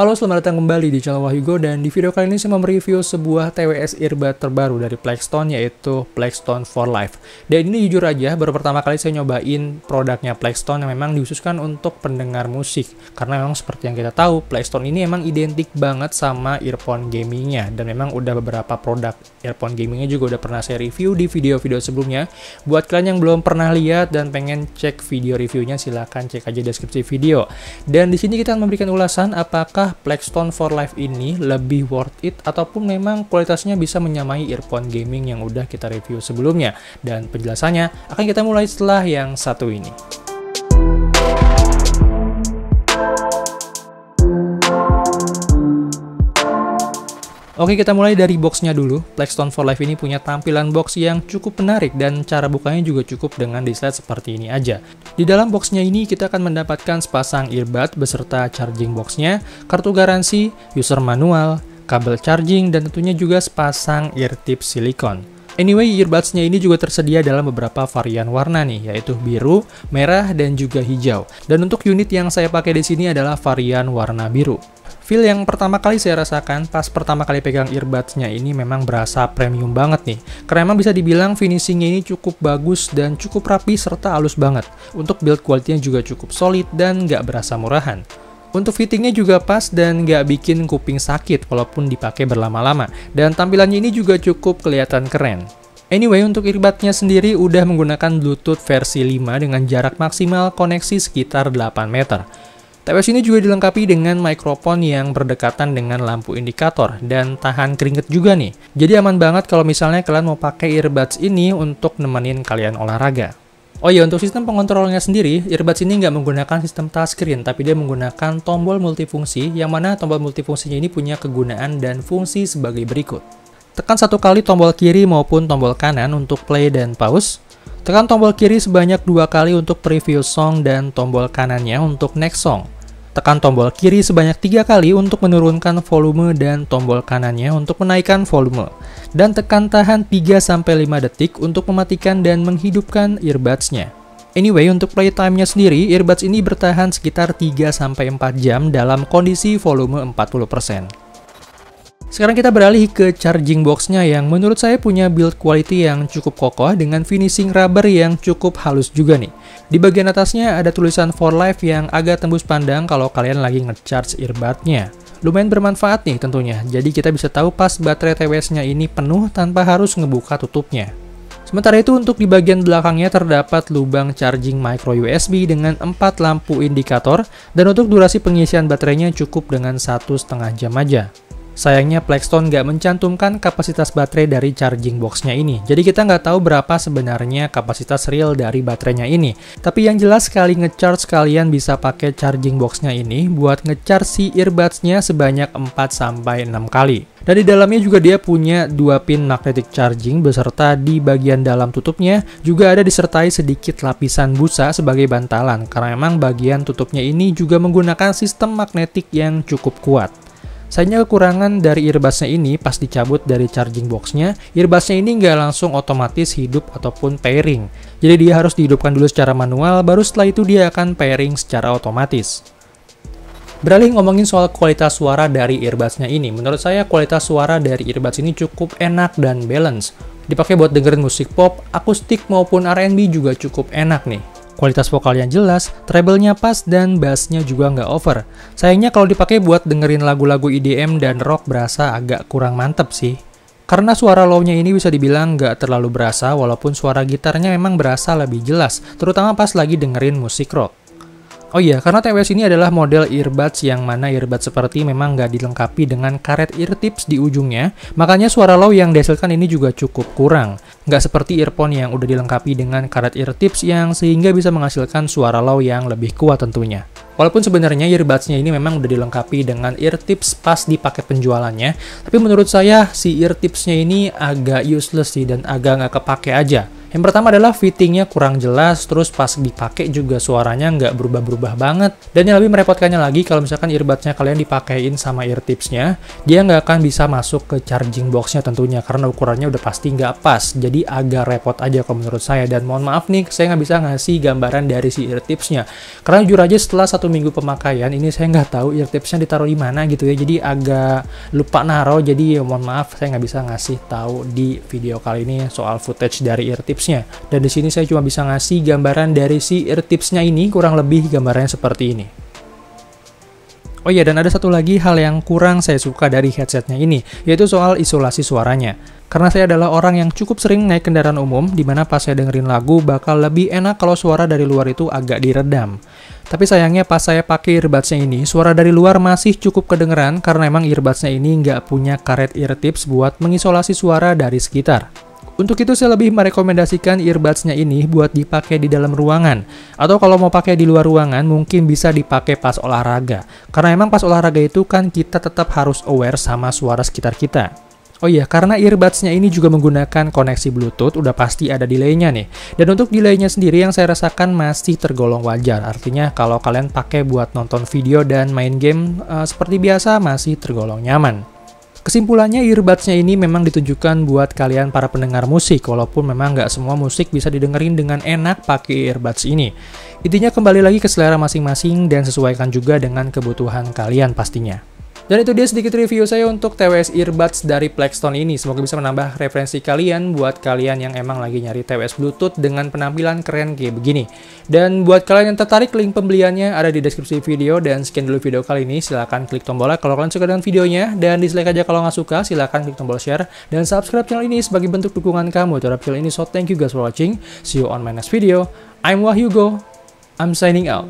Halo, selamat datang kembali di channel Wahyugo, dan di video kali ini saya mau mereview sebuah TWS earbud terbaru dari Plextone, yaitu Plextone for Life. Dan ini jujur aja, baru pertama kali saya nyobain produknya Plextone yang memang dikhususkan untuk pendengar musik. Karena memang seperti yang kita tahu, Plextone ini emang identik banget sama earphone gamingnya, dan memang udah beberapa produk earphone gamingnya juga udah pernah saya review di video-video sebelumnya. Buat kalian yang belum pernah lihat dan pengen cek video reviewnya, silahkan cek aja deskripsi video. Dan di sini kita akan memberikan ulasan apakah Plextone for Life ini lebih worth it ataupun memang kualitasnya bisa menyamai earphone gaming yang udah kita review sebelumnya. Dan penjelasannya akan kita mulai setelah yang satu ini. Oke, kita mulai dari boxnya dulu. Plextone for Life ini punya tampilan box yang cukup menarik dan cara bukanya juga cukup dengan display seperti ini aja. Di dalam boxnya ini kita akan mendapatkan sepasang earbud beserta charging boxnya, kartu garansi, user manual, kabel charging, dan tentunya juga sepasang ear tips silikon. Anyway, earbudsnya ini juga tersedia dalam beberapa varian warna nih, yaitu biru, merah, dan juga hijau. Dan untuk unit yang saya pakai di sini adalah varian warna biru. Feel yang pertama kali saya rasakan pas pertama kali pegang earbudsnya ini memang berasa premium banget nih. Karena memang bisa dibilang finishingnya ini cukup bagus dan cukup rapi serta halus banget. Untuk build quality-nya juga cukup solid dan nggak berasa murahan. Untuk fittingnya juga pas dan nggak bikin kuping sakit walaupun dipakai berlama-lama. Dan tampilannya ini juga cukup kelihatan keren. Anyway, untuk earbudnya sendiri udah menggunakan Bluetooth versi 5 dengan jarak maksimal koneksi sekitar 8 meter. TWS ini juga dilengkapi dengan mikrofon yang berdekatan dengan lampu indikator dan tahan keringet juga nih. Jadi aman banget kalau misalnya kalian mau pakai earbuds ini untuk nemenin kalian olahraga. Oh iya, untuk sistem pengontrolnya sendiri, earbuds ini nggak menggunakan sistem touchscreen, tapi dia menggunakan tombol multifungsi, yang mana tombol multifungsinya ini punya kegunaan dan fungsi sebagai berikut. Tekan satu kali tombol kiri maupun tombol kanan untuk play dan pause. Tekan tombol kiri sebanyak 2 kali untuk preview song dan tombol kanannya untuk next song. Tekan tombol kiri sebanyak 3 kali untuk menurunkan volume dan tombol kanannya untuk menaikkan volume. Dan tekan tahan 3-5 detik untuk mematikan dan menghidupkan earbudsnya. Anyway, untuk playtime-nya sendiri, earbuds ini bertahan sekitar 3-4 jam dalam kondisi volume 40%. Sekarang kita beralih ke charging box-nya yang menurut saya punya build quality yang cukup kokoh dengan finishing rubber yang cukup halus juga nih. Di bagian atasnya ada tulisan For Life yang agak tembus pandang kalau kalian lagi nge-charge earbud-nya. Lumayan bermanfaat nih tentunya, jadi kita bisa tahu pas baterai TWS-nya ini penuh tanpa harus ngebuka tutupnya. Sementara itu untuk di bagian belakangnya terdapat lubang charging micro USB dengan 4 lampu indikator, dan untuk durasi pengisian baterainya cukup dengan 1,5 jam aja. Sayangnya Plextone nggak mencantumkan kapasitas baterai dari charging box-nya ini, jadi kita nggak tahu berapa sebenarnya kapasitas real dari baterainya ini. Tapi yang jelas sekali ngecharge kalian bisa pakai charging box-nya ini buat ngecharge si earbuds-nya sebanyak 4-6 kali. Dan di dalamnya juga dia punya 2 pin magnetic charging beserta di bagian dalam tutupnya juga ada disertai sedikit lapisan busa sebagai bantalan, karena memang bagian tutupnya ini juga menggunakan sistem magnetik yang cukup kuat. Sayangnya kekurangan dari earbudsnya ini pas dicabut dari charging box-nya, earbudsnya ini nggak langsung otomatis hidup ataupun pairing. Jadi dia harus dihidupkan dulu secara manual, baru setelah itu dia akan pairing secara otomatis. Beralih ngomongin soal kualitas suara dari earbudsnya ini, menurut saya kualitas suara dari earbuds ini cukup enak dan balance. Dipakai buat dengerin musik pop, akustik maupun R&B juga cukup enak nih. Kualitas vokalnya jelas, treble-nya pas, dan bass-nya juga nggak over. Sayangnya kalau dipakai buat dengerin lagu-lagu EDM dan rock berasa agak kurang mantep sih. Karena suara low-nya ini bisa dibilang nggak terlalu berasa, walaupun suara gitarnya memang berasa lebih jelas, terutama pas lagi dengerin musik rock. Oh iya, karena TWS ini adalah model earbuds yang mana earbuds seperti memang nggak dilengkapi dengan karet ear tips di ujungnya, makanya suara low yang dihasilkan ini juga cukup kurang. Nggak seperti earphone yang udah dilengkapi dengan karet ear tips yang sehingga bisa menghasilkan suara low yang lebih kuat tentunya. Walaupun sebenarnya earbudsnya ini memang udah dilengkapi dengan ear tips pas di paket penjualannya, tapi menurut saya si ear tipsnya ini agak useless sih dan agak nggak kepake aja. Yang pertama adalah fittingnya kurang jelas, terus pas dipakai juga suaranya nggak berubah-berubah banget. Dan yang lebih merepotkannya lagi, kalau misalkan earbudsnya kalian dipakein sama ear tipsnya, dia nggak akan bisa masuk ke charging boxnya tentunya, karena ukurannya udah pasti nggak pas. Jadi agak repot aja kalau menurut saya. Dan mohon maaf nih, saya nggak bisa ngasih gambaran dari si ear tipsnya. Karena jujur aja setelah 1 minggu pemakaian, ini saya nggak tahu ear tipsnya ditaruh di mana gitu ya. Jadi agak lupa naruh, jadi mohon maaf saya nggak bisa ngasih tahu di video kali ini soal footage dari ear tips. Dan di sini saya cuma bisa ngasih gambaran dari si ear tipsnya ini, kurang lebih gambarannya seperti ini. Oh iya, dan ada satu lagi hal yang kurang saya suka dari headsetnya ini, yaitu soal isolasi suaranya. Karena saya adalah orang yang cukup sering naik kendaraan umum, dimana pas saya dengerin lagu bakal lebih enak kalau suara dari luar itu agak diredam. Tapi sayangnya pas saya pakai earbudsnya ini, suara dari luar masih cukup kedengeran karena emang earbudsnya ini nggak punya karet ear tips buat mengisolasi suara dari sekitar. Untuk itu saya lebih merekomendasikan earbudsnya ini buat dipakai di dalam ruangan. Atau kalau mau pakai di luar ruangan mungkin bisa dipakai pas olahraga. Karena emang pas olahraga itu kan kita tetap harus aware sama suara sekitar kita. Oh iya, karena earbudsnya ini juga menggunakan koneksi Bluetooth, udah pasti ada delay-nya nih. Dan untuk delay-nya sendiri yang saya rasakan masih tergolong wajar. Artinya kalau kalian pakai buat nonton video dan main game seperti biasa masih tergolong nyaman. Kesimpulannya, earbudsnya ini memang ditujukan buat kalian para pendengar musik, walaupun memang nggak semua musik bisa didengerin dengan enak pakai earbuds ini. Intinya kembali lagi ke selera masing-masing dan sesuaikan juga dengan kebutuhan kalian pastinya. Dan itu dia sedikit review saya untuk TWS Earbuds dari Plextone ini. Semoga bisa menambah referensi kalian buat kalian yang emang lagi nyari TWS Bluetooth dengan penampilan keren kayak begini. Dan buat kalian yang tertarik, link pembeliannya ada di deskripsi video. Dan sekian dulu video kali ini, silahkan klik tombol like kalau kalian suka dengan videonya. Dan dislike aja kalau nggak suka, silahkan klik tombol share. Dan subscribe channel ini sebagai bentuk dukungan kamu terhadap channel ini. So thank you guys for watching. See you on my next video. I'm Wahyugo. I'm signing out.